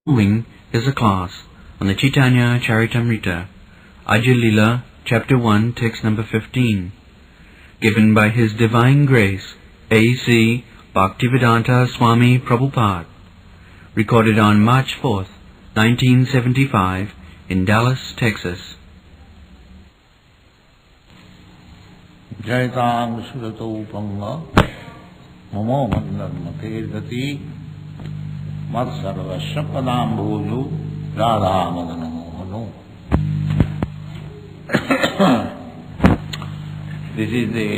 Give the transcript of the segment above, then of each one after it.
Following is a class on the Chaitanya Charitamrita, Adi-Lila, Chapter 1, Text number 15, given by His Divine Grace, A.C. Bhaktivedanta Swami Prabhupada, recorded on March 4th, 1975, in Dallas, Texas. Jaitang Surato Panga Mamo Mandarmate Gati Matsarvasya Padam Bhuju Radha and Madana-mohana. This is the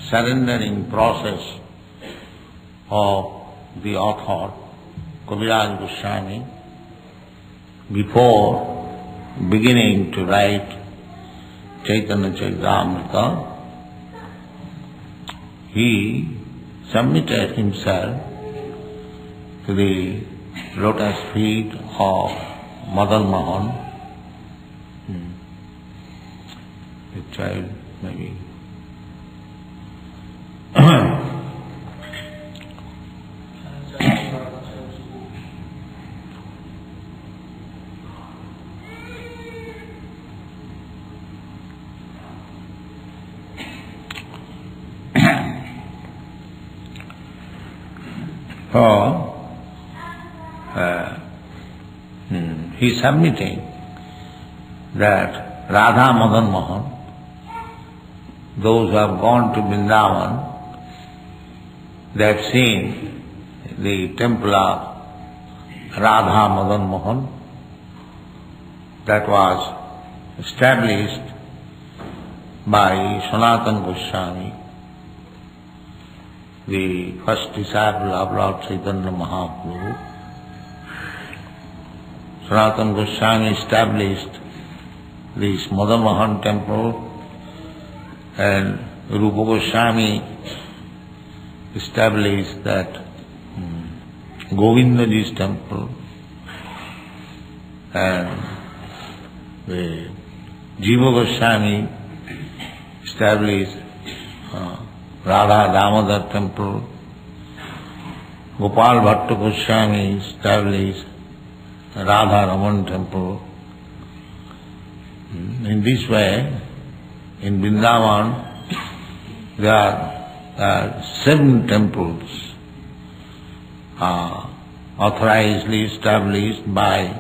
surrendering process of the author, Kaviraj Goswami, before beginning to write Chaitanya Charitamrita. He submitted himself to the lotus feet of Madana-mohana, the child maybe. So, he is submitting that Radha and Madana-mohana, those who have gone to Vrindavan, they have seen the temple of Radha and Madana-mohana that was established by Sanatana Goswami, the first disciple of Lord Chaitanya Mahaprabhu. Sanatana Goswami established this Madana-mohana temple, and Rupa Goswami established that Govindaji's temple, and the Jiva Goswami established Radha Damodar temple, Gopal Bhatta Goswami established Radha Raman temple. In this way, in Vrindavan, there are 7 temples authorizedly established by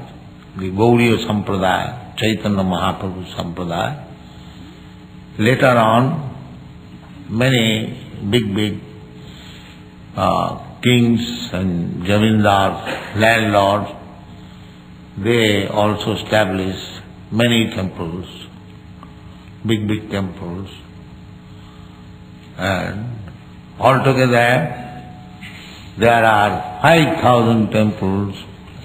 the Gauriya Sampradaya, Chaitanya Mahaprabhu Sampradaya. Later on, many big kings and jamindars, landlords, they also established many temples, big temples, and altogether there are 5,000 temples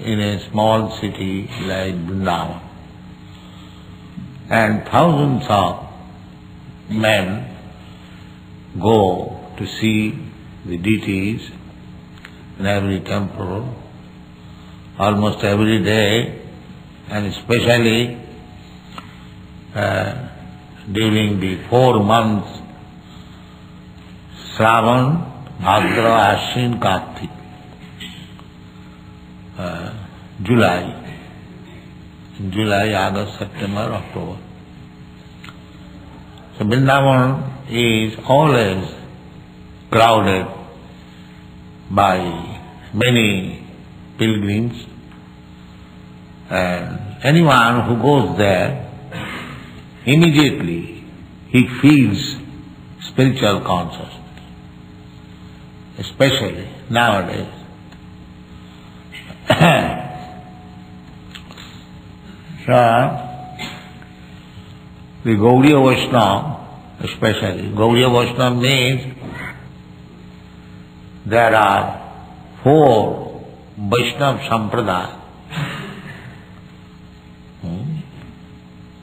in a small city like Vrindavan, and thousands of men go to see the deities in every temple almost every day, and especially during the 4 months, Shravan, Bhadra, Ashwin, Kartik, July, August, September, October. So Vrindavan is always crowded by many pilgrims, and anyone who goes there, immediately he feels spiritual consciousness, especially nowadays. So, the Gauriya Vaishnava, especially, Gauriya Vaishnava means there are 4 Vaishnava Sampradaya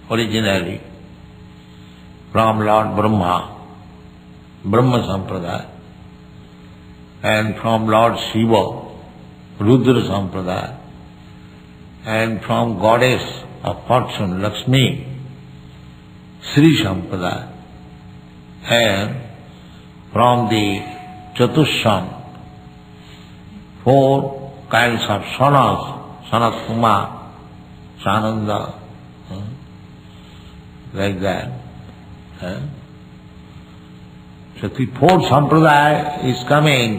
originally from Lord Brahma, Brahma Sampradaya, and from Lord Shiva, Rudra Sampradaya, and from Goddess of Fortune, Lakshmi, Sri Sampradaya, and from the Chatushan, 4 kinds of sanas, Sanat Kumar, Sananda, like that. So the fourth sampradaya is coming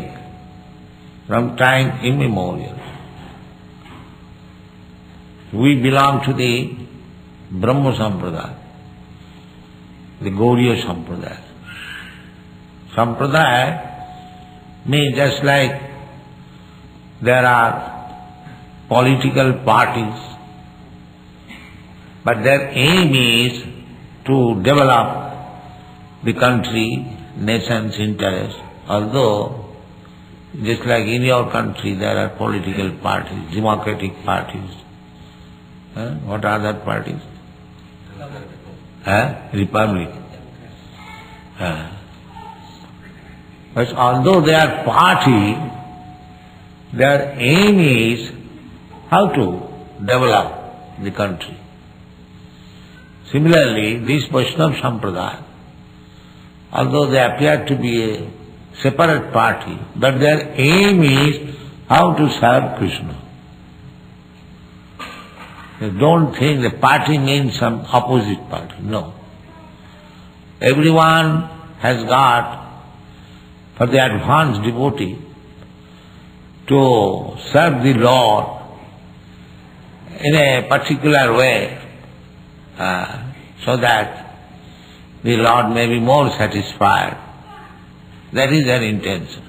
from time immemorial. We belong to the Brahma Sampradaya, the Gauriya Sampradaya. Sampradaya means just like there are political parties, but their aim is to develop the country, nation's interest. Although, just like in your country there are political parties, democratic parties. What are other parties? Republic. But although they are party, their aim is how to develop the country. Similarly, this Vaishnava Sampradaya, although they appear to be a separate party, but their aim is how to serve Krishna. You don't think the party means some opposite party, no. Everyone has got, for the advanced devotee, to serve the Lord in a particular way, so that the Lord may be more satisfied. That is their intention.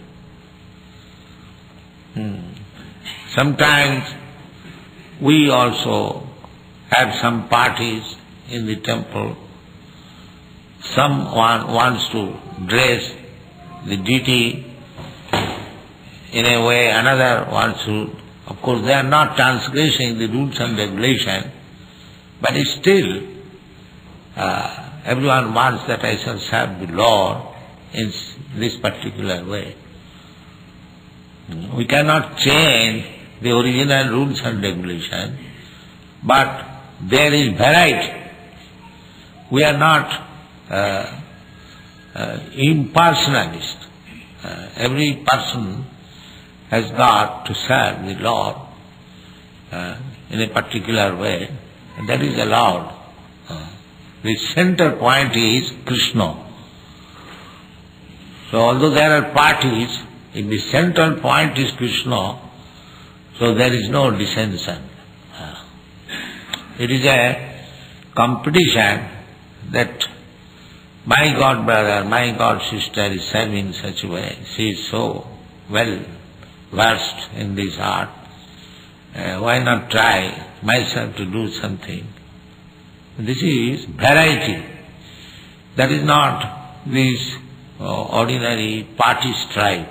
Sometimes we also have some parties in the temple. Someone wants to dress the deity in a way, another wants to. Of course, they are not transgressing the rules and regulations, but still everyone wants that I shall serve the Lord in this particular way. We cannot change the original rules and regulations, but there is variety. We are not impersonalist. Every person has got to serve the Lord in a particular way, and that is allowed. The center point is Krishna. So although there are parties, if the central point is Krishna, so there is no dissension. It is a competition that my God brother, my God sister is serving in such a way. She is so well versed in this art. Why not try myself to do something? This is variety. That is not this ordinary party strife,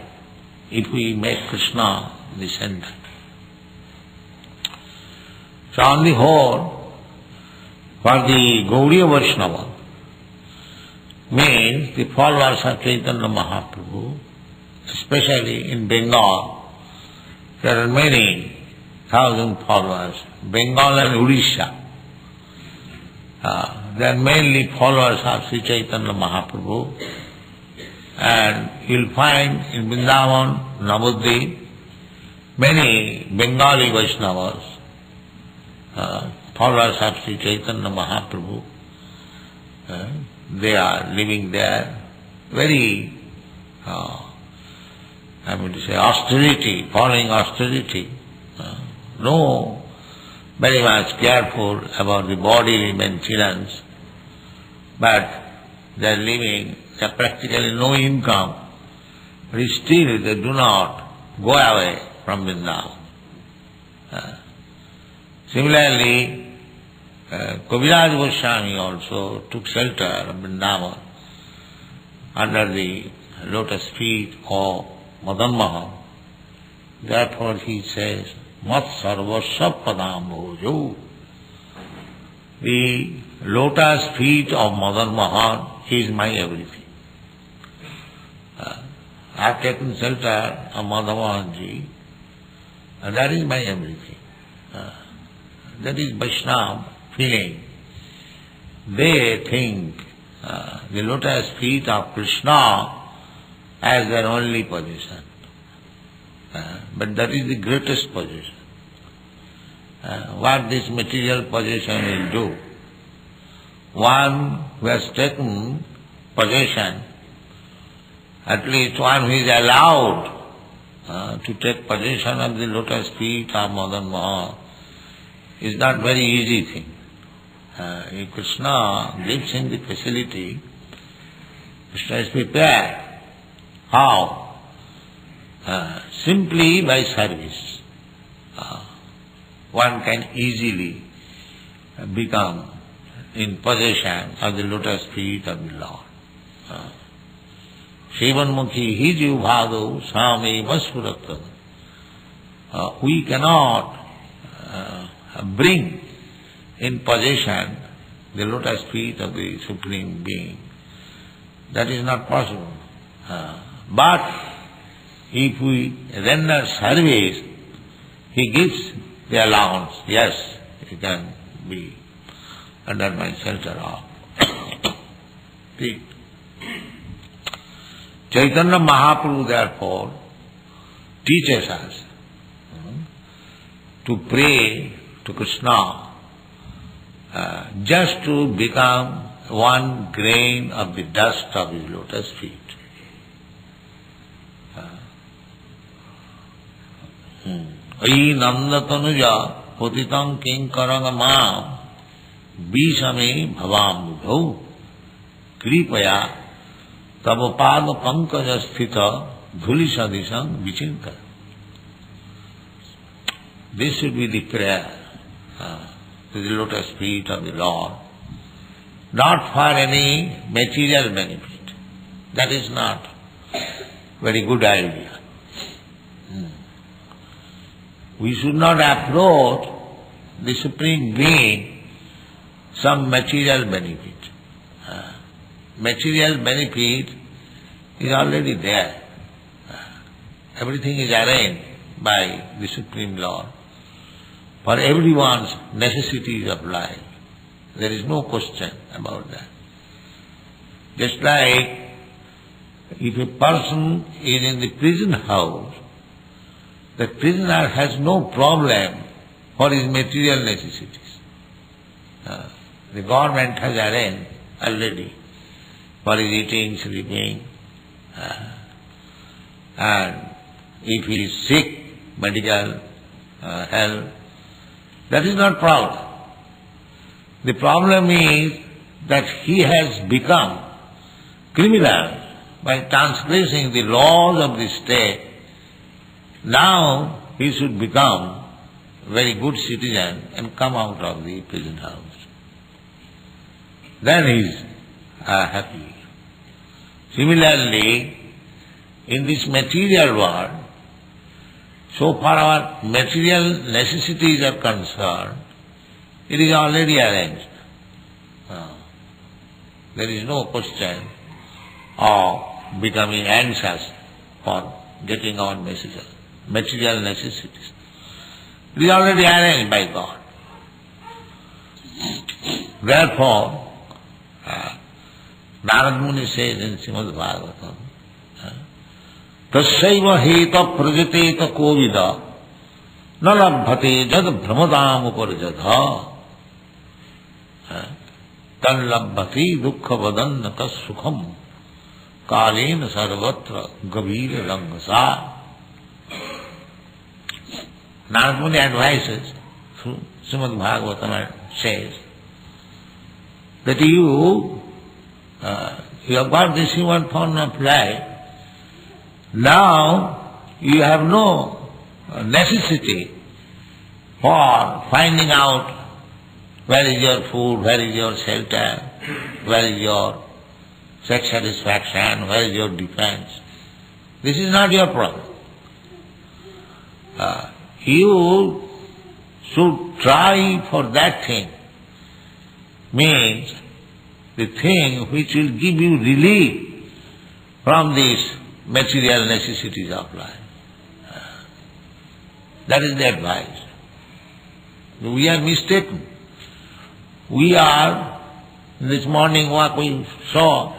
if we make Krishna the center. So on the whole, for the Gauriya Vaishnava, means the followers of Chaitanya Mahaprabhu, especially in Bengal, there are many thousand followers, Bengal and Odisha. They are mainly followers of Sri Chaitanya Mahaprabhu, and you'll find in Vrindavan, Navadvip, many Bengali Vaishnavas, followers of Sri Chaitanya Mahaprabhu. They are living there very, austerity, following austerity. No, very much careful about the bodily maintenance, but they are living, they have practically no income, but still they do not go away from Vrindavan. Similarly, Kaviraj Goswami also took shelter of Vrindavan under the lotus feet of Madana-mohana. Therefore he says, Mat sarvasya padam bhojo. The lotus feet of Madana-mohana is my everything. I have taken shelter of Madana-mohan-ji, and that is my everything. That is Vaishnava feeling. They think the lotus feet of Krishna as their only position. But that is the greatest possession. What this material possession will do? One who has taken possession, at least one who is allowed to take possession of the lotus feet of Madana-mohana, is not very easy thing. If Krishna gives him the facility, Krishna is prepared. How? Simply by service. One can easily become in possession of the lotus feet of the Lord. Sevanmukhi hi jivbhado same vaspurattam. We cannot bring in possession the lotus feet of the Supreme Being. That is not possible. But if we render service, he gives the allowance. Yes, you can be under my shelter of feet. Chaitanya Mahaprabhu therefore teaches us to pray to Krishna just to become one grain of the dust of his lotus feet. Ayi nandatanuja patitam kinkaranamam bishame bhavam bhau kripaya tavapada pankaja sthita dhulisadisam vichinta. This should be the prayer to the lotus feet of the Lord, not for any material benefit. That is not very good idea. We should not approach the Supreme Being some material benefit. Material benefit is already there. Everything is arranged by the Supreme Lord for everyone's necessities of life. There is no question about that. Just like if a person is in the prison house, the prisoner has no problem for his material necessities. The government has arranged already for his eating, sleeping, and if he is sick, medical health, that is not problem. The problem is that he has become criminal by transgressing the laws of the state. Now he should become a very good citizen and come out of the prison house. Then he is happy. Similarly, in this material world, so far our material necessities are concerned, it is already arranged. There is no question of becoming anxious for getting our material necessities. It is already arranged by God. Therefore, Narad Muni says in Srimad Bhagavatam, Tasyaiva heta prajateta kovida na labhate jad brahmadam uparjadha tan labhati dukkha vadanna tas sukham kalena sarvatra gavira rangasa. Narad Muni advises through Srimad Bhagavatam says that you have got this human form of life. Now you have no necessity for finding out where is your food, where is your shelter, where is your sex satisfaction, where is your defense. This is not your problem. You should try for that thing, means the thing which will give you relief from these material necessities of life. That is the advice. We are mistaken. We are, in this morning walk we saw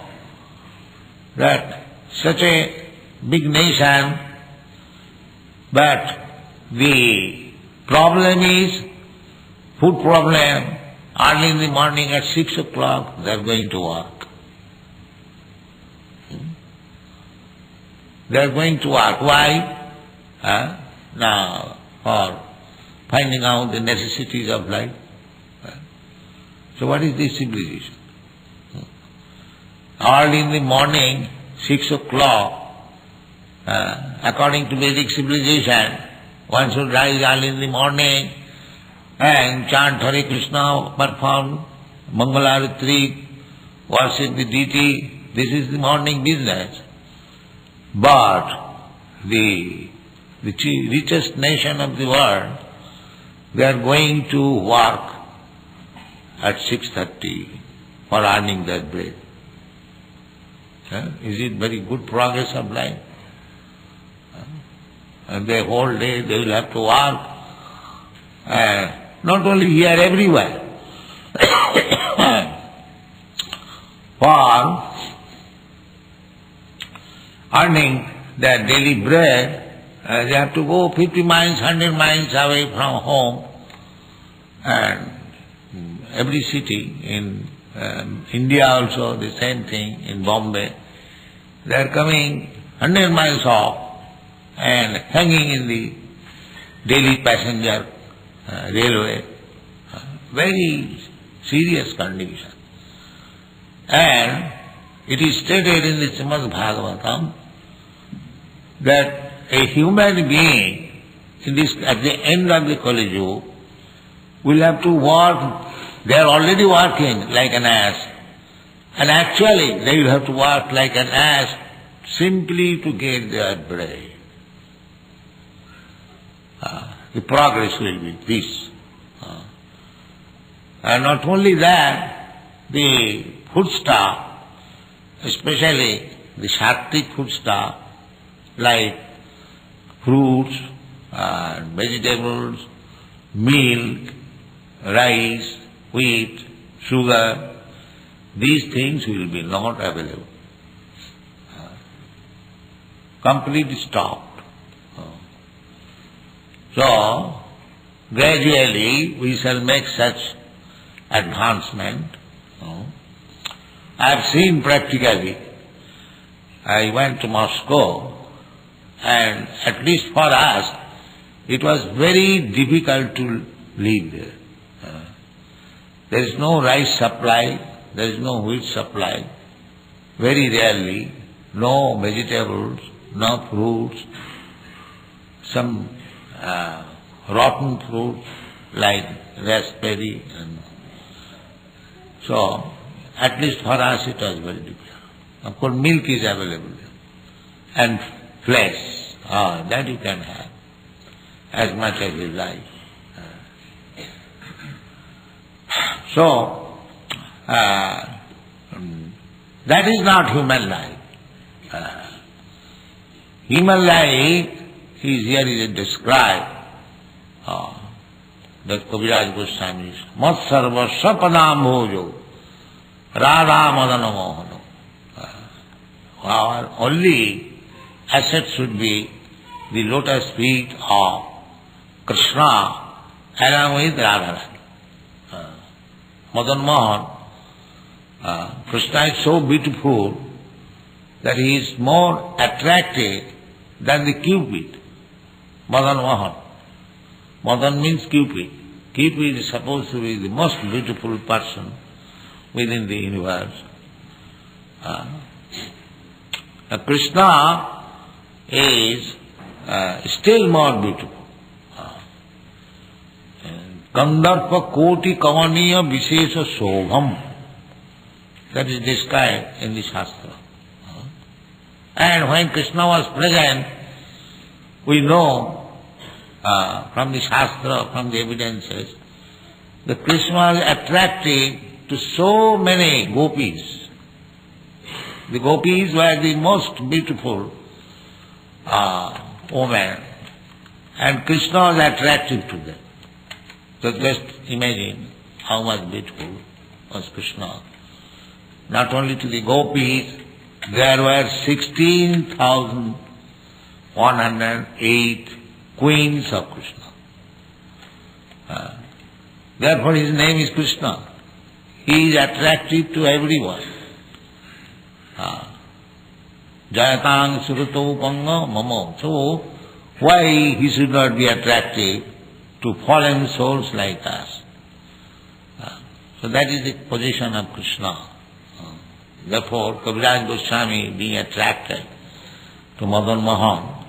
that such a big nation But the problem is, food problem, early in the morning at 6 o'clock they are going to work. They are going to work. Why? Now, for finding out the necessities of life. So what is this civilization? Early in the morning, 6 o'clock, according to Vedic civilization, one should rise early in the morning and chant Hare Krishna, perform Mangalarati, worship the deity. This is the morning business. But the richest nation of the world, they are going to work at 6:30 for earning their bread. Is it very good progress of life? And the whole day they will have to work, not only here, everywhere. For earning their daily bread, they have to go 50 miles, 100 miles away from home. And every city, in India also the same thing, in Bombay, they are coming 100 miles off and hanging in the daily passenger railway. Very serious condition. And it is stated in the Srimad Bhagavatam that a human being at the end of the Kali Yuga will have to work. They are already working like an ass, and actually they will have to work like an ass simply to get their bread. The progress will be this. And not only that, the foodstuff, especially the sattvic foodstuff, like fruits, vegetables, milk, rice, wheat, sugar, these things will be not available. Completely stopped. So, gradually we shall make such advancement. I have seen practically. I went to Moscow, and at least for us, it was very difficult to live there. There is no rice supply, there is no wheat supply, very rarely, no vegetables, no fruits, some rotten fruit like raspberry. And so, at least for us it was very difficult. Of course, milk is available and flesh, that you can have as much as you like. So, that is not human life. Human life is described, that Kaviraj Goswami is, Mat sarva sapadam bhojo, Radha and Madana-mohana. Our only asset should be the lotus feet of Krishna along with Radha. Madan-mohan, Krishna is so beautiful that he is more attractive than the Cupid. Madan-mohan. Madan means Cupid. Cupid is supposed to be the most beautiful person within the universe. Krishna is still more beautiful. Kandarpa koti kavaniya vishesha shobham. That is described in the Shastra. And when Krishna was present, we know from the Shastra, from the evidences, that Krishna was attractive to so many gopis. The gopis were the most beautiful women, and Krishna was attractive to them. So just imagine how much beautiful was Krishna. Not only to the gopis, there were 16,108 queens of Krishna. Therefore his name is Krishna. He is attractive to everyone. Jayatang surato panga mamo. So why he should not be attractive to fallen souls like us? So that is the position of Krishna. Therefore Kaviraj Goswami, being attracted to Madana-mohana,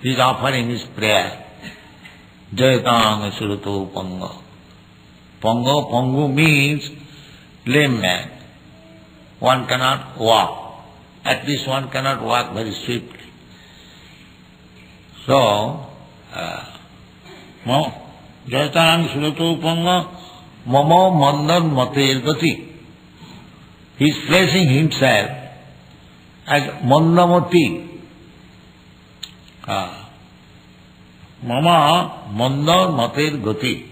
he is offering his prayer. Jayatang surato panga. Pangu means lame man. One cannot walk. At least one cannot walk very swiftly. So, Jayatang surato panga mamo mandan mater gati. He is placing himself as mandamati. Mama manda mater gati.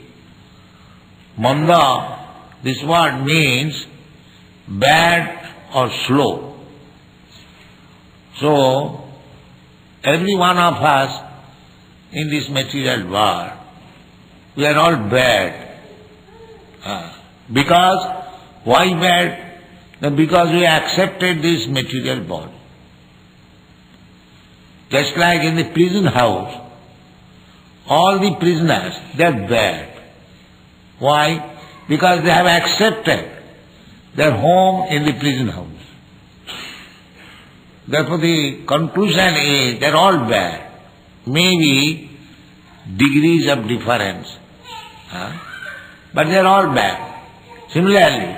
Manda, this word means bad or slow. So, every one of us in this material world, we are all bad. Because, why bad? Because we accepted this material body. Just like in the prison house, all the prisoners, they are bad. Why? Because they have accepted their home in the prison house. Therefore the conclusion is they are all bad. Maybe degrees of difference, but they are all bad. Similarly,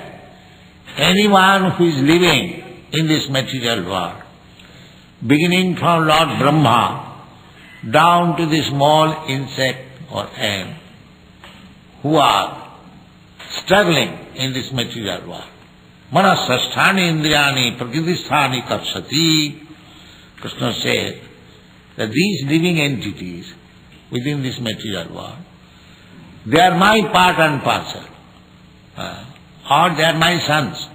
anyone who is living in this material world, beginning from Lord Brahma down to the small insect or ant, who are struggling in this material world. Manasasthani indriyani prakritisthani kapsati. Krishna said that these living entities within this material world, they are my part and parcel, or they are my sons.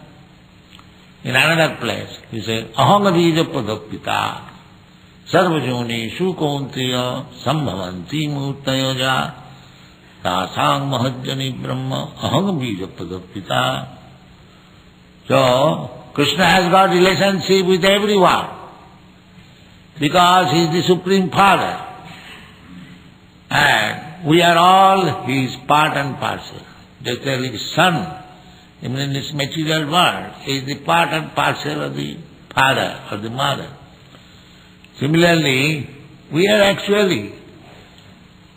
In another place, he said, aham bija padapita sarvajoni shukontriya sambhavanti murtayoja tasang mahajjani brahma aham bija padapita. So, Krishna has got relationship with everyone because he is the Supreme Father. And we are all his part and parcel. Just like his son, even in this material world, is the part and parcel of the father or the mother. Similarly, we are actually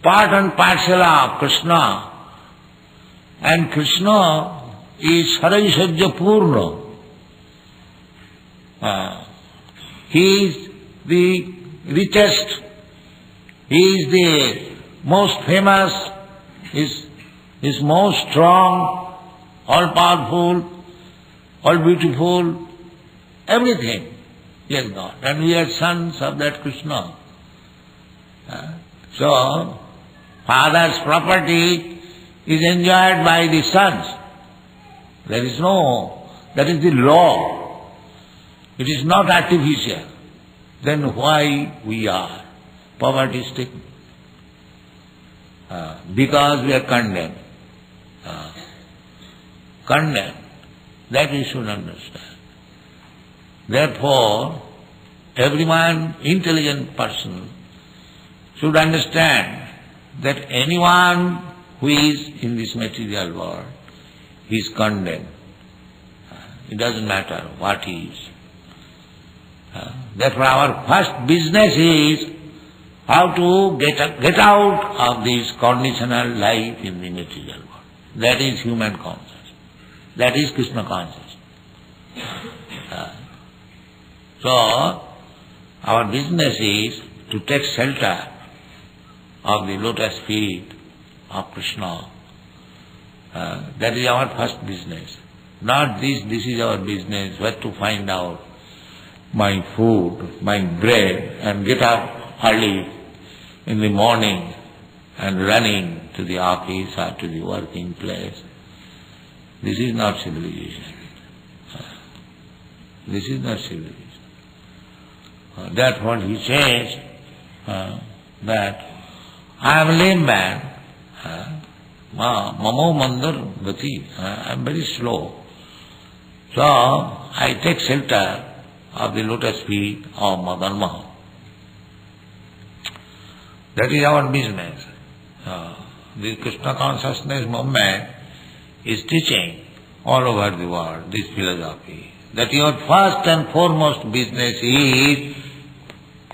part and parcel of Krishna. And Krishna is Saraisajya Purna. He is the richest, he is the most famous, is most strong, all powerful, all beautiful, everything he has got. And we are sons of that Krishna. So, father's property is enjoyed by the sons. That is the law. It is not artificial. Then why we are poverty-stricken? Because we are condemned. Condemned. That we should understand. Therefore, everyone, intelligent person, should understand that anyone who is in this material world, he is condemned. It doesn't matter what he is. Therefore our first business is how to get out of this conditional life in the material world. That is human consciousness. That is Krishna consciousness. So our business is to take shelter of the lotus feet of Krishna. That is our first business. Not this is our business, where to find out my food, my bread, and get up early in the morning and running to the office or to the working place. This is not civilization. This is not civilization. That's what he says, that I am a lame man, mamo mandar gati, I am very slow. So I take shelter of the lotus feet of Madana-mohana. That is our business. The Krishna consciousness movement is teaching all over the world this philosophy, that your first and foremost business is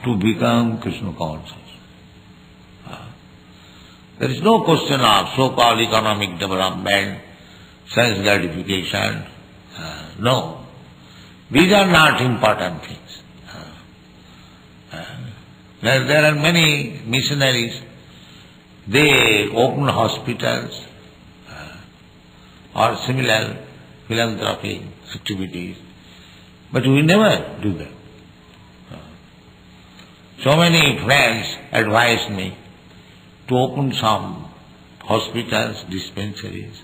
to become Krishna conscious. There is no question of so-called economic development, sense gratification. No. These are not important things. There are many missionaries, they open hospitals or similar philanthropic activities, but we never do that. So many friends advised me to open some hospitals, dispensaries.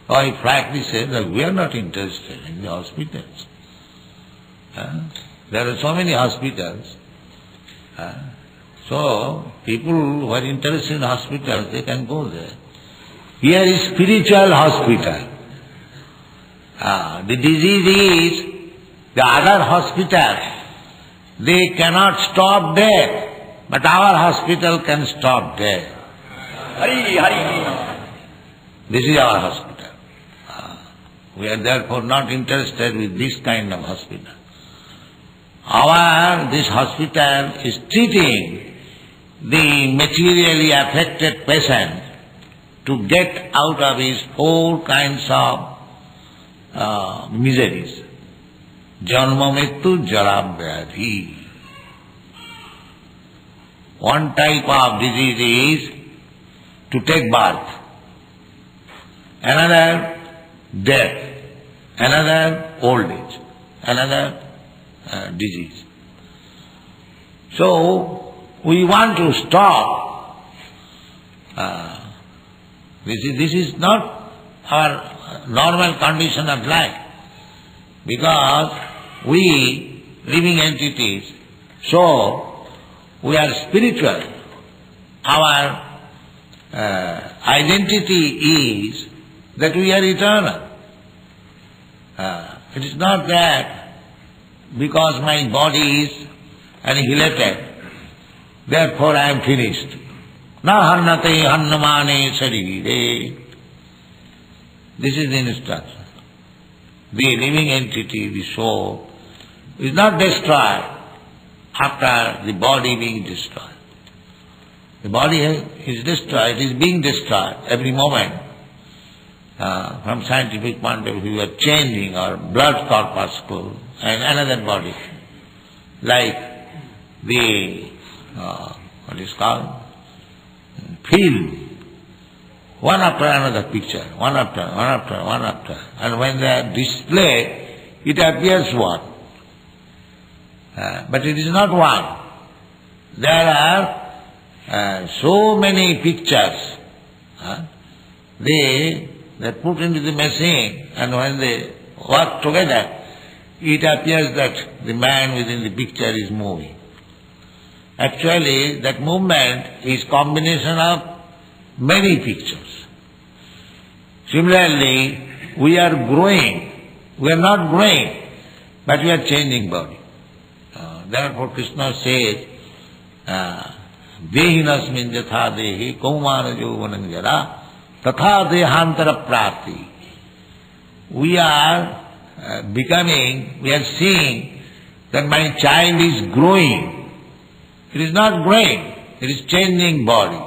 I frankly said that we are not interested in the hospitals. There are so many hospitals. So people who are interested in hospitals, they can go there. Here is spiritual hospital. The disease is the other hospital. They cannot stop death, but our hospital can stop death. Hari, Hari. This is our hospital. We are therefore not interested with this kind of hospital. This hospital is treating the materially affected patient to get out of his 4 kinds of miseries. Janma mrityu jara vyadhi. One type of disease is to take birth, another death, another old age, another disease. So we want to stop. This is not our normal condition of life, because we living entities, so we are spiritual. Our identity is that we are eternal. It is not that because my body is annihilated, therefore I am finished. Na hannate hannamane sarire. This is the instruction. The living entity, the soul, is not destroyed after the body being destroyed. The body is destroyed, it is being destroyed every moment. From scientific point of view, we are changing our blood corpuscle and another body, like the, what is called, film. One after another picture, one after. And when they are displayed, it appears one. But it is not one. There are so many pictures. They put into the machine, and when they work together, it appears that the man within the picture is moving. Actually, that movement is combination of many pictures. Similarly, we are growing. We are not growing, but we are changing body. Therefore, Krishna says, Dehinasmin jatha dehi kaumana jovanam jara tatha dehantara prapti. We are we are seeing that my child is growing. It is not growing, it is changing body,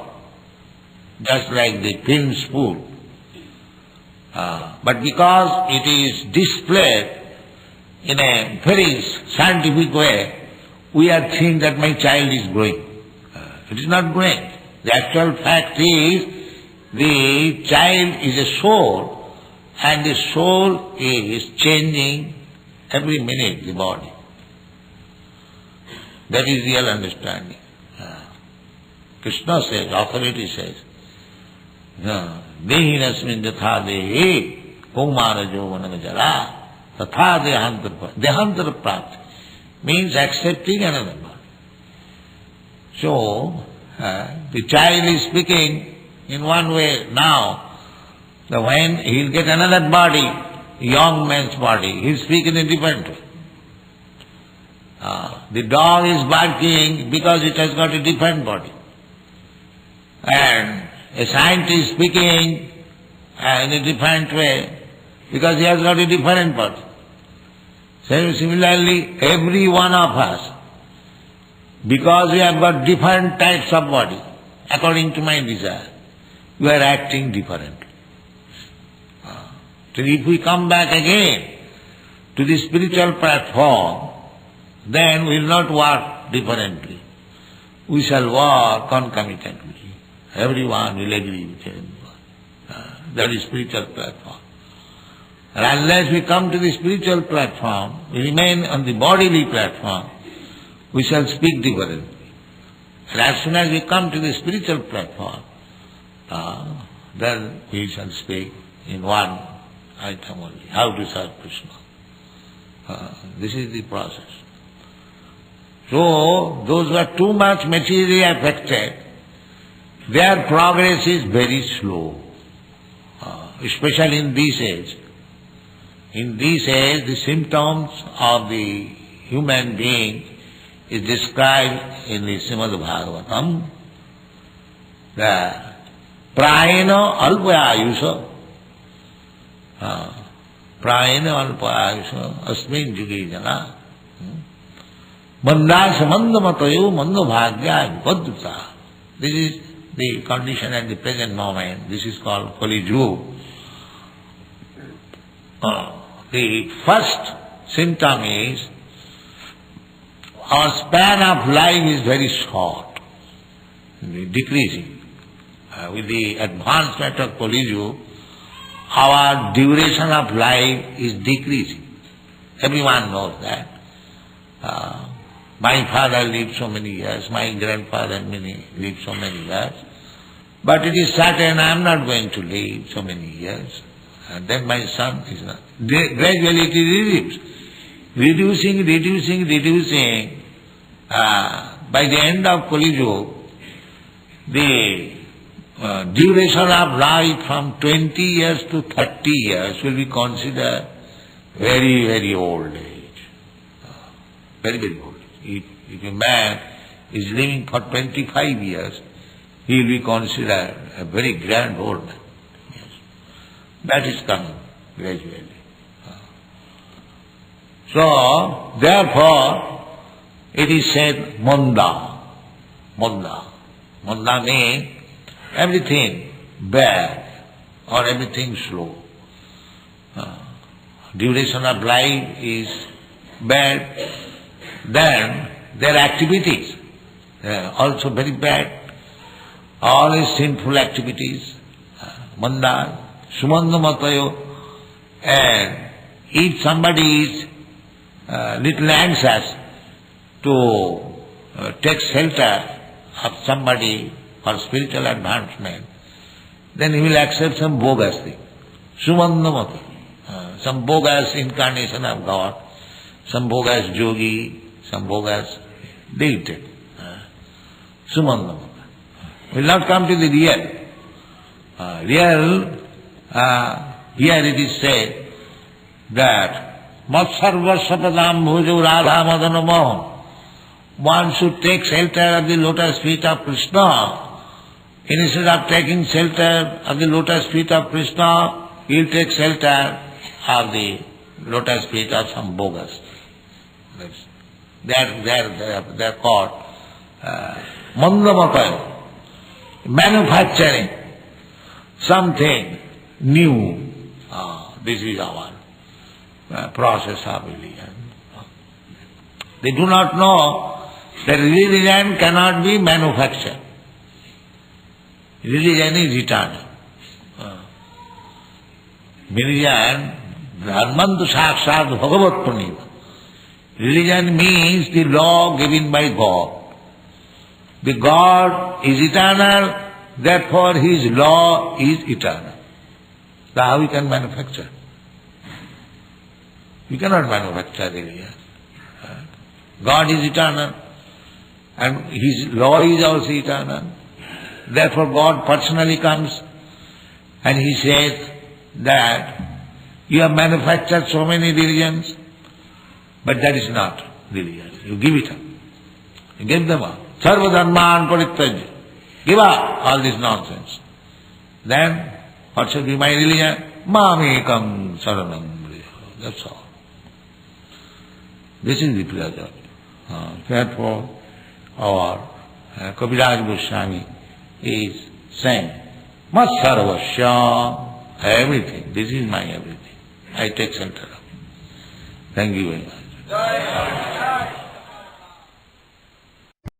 just like the film spool. But because it is displayed in a very scientific way, we are thinking that my child is growing. It is not growing. The actual fact is, the child is a soul, and the soul is changing every minute the body. That is real understanding. Krishna says, authority says, Dehinasmin jatha dehi kaumana jovanam jara tatha dehantara prapti, means accepting another body. So, The child is speaking in one way now, when he will get another body, young man's body, he will speak in a different way. The dog is barking because it has got a different body. And a scientist speaking in a different way because he has got a different body. So similarly, every one of us, because we have got different types of body, according to my desire, we are acting differently. So if we come back again to the spiritual platform, then we will not work differently. We shall work concomitantly. Everyone will agree with everyone. That is spiritual platform. And unless we come to the spiritual platform, we remain on the bodily platform, we shall speak differently. And as soon as we come to the spiritual platform, then we shall speak in one item only, how to serve Krishna. This is the process. So, those who are too much materially affected, their progress is very slow, especially in this age. In this age, the symptoms of the human being is described in the Srimad Bhagavatam. The prayena alpayayusha, prayena alpayayusha, asmin juge jana, mandasa mandamatayo mandabhagya vipadduta. This is the condition at the present moment. This is called Kali Yuga. The first symptom is our span of life is very short, decreasing. With the advancement of Kali Yuga, our duration of life is decreasing. Everyone knows that. My father lived so many years, my grandfather lived so many years, but it is certain I am not going to live so many years. And then my son is not. Gradually it reducing. By the end of Kali Yuga, the duration of life from 20 years to 30 years will be considered very, very old age. Very, very old. If a man is living for 25 years, he will be considered a very grand old man. Yes. That is coming gradually. So, therefore, it is said manda. Manda means everything bad or everything slow. Duration of life is bad. Then their activities also very bad. All is sinful activities. Manda, sumanda matayo. And if somebody is little anxious to take shelter of somebody for spiritual advancement, then he will accept some bogus thing. Sumanda matayo. Some bogus incarnation of God, some bogus yogi, some bogus deity. Sumanda matayo. Will not come to the real. Here it is said that Matsarvasapadam bhujo Radha and Madana-mohana. One should take shelter of the lotus feet of Krishna. Instead of taking shelter of the lotus feet of Krishna, he will take shelter of the lotus feet of some bogus. They are called mandamatayo. Manufacturing something new. This is our process of religion. They do not know that religion cannot be manufactured. Religion is eternal. Religion, dharmantu sakshat bhagavat pranima. Religion means the law given by God. The God is eternal, therefore His law is eternal. So how we can manufacture? We cannot manufacture religion. God is eternal. And His law is also eternal. Therefore God personally comes and He says that you have manufactured so many religions, but that is not religion. You give it up. You give them up. Sarva dharman parityajya. Give up all this nonsense. Then, what should be my religion? Mamekam saranam vriya. That's all. This is the philosophy. Therefore, our Kaviraj Goswami is saying, Mat sarvasya, everything. This is my everything. I take center of it. Thank you very much.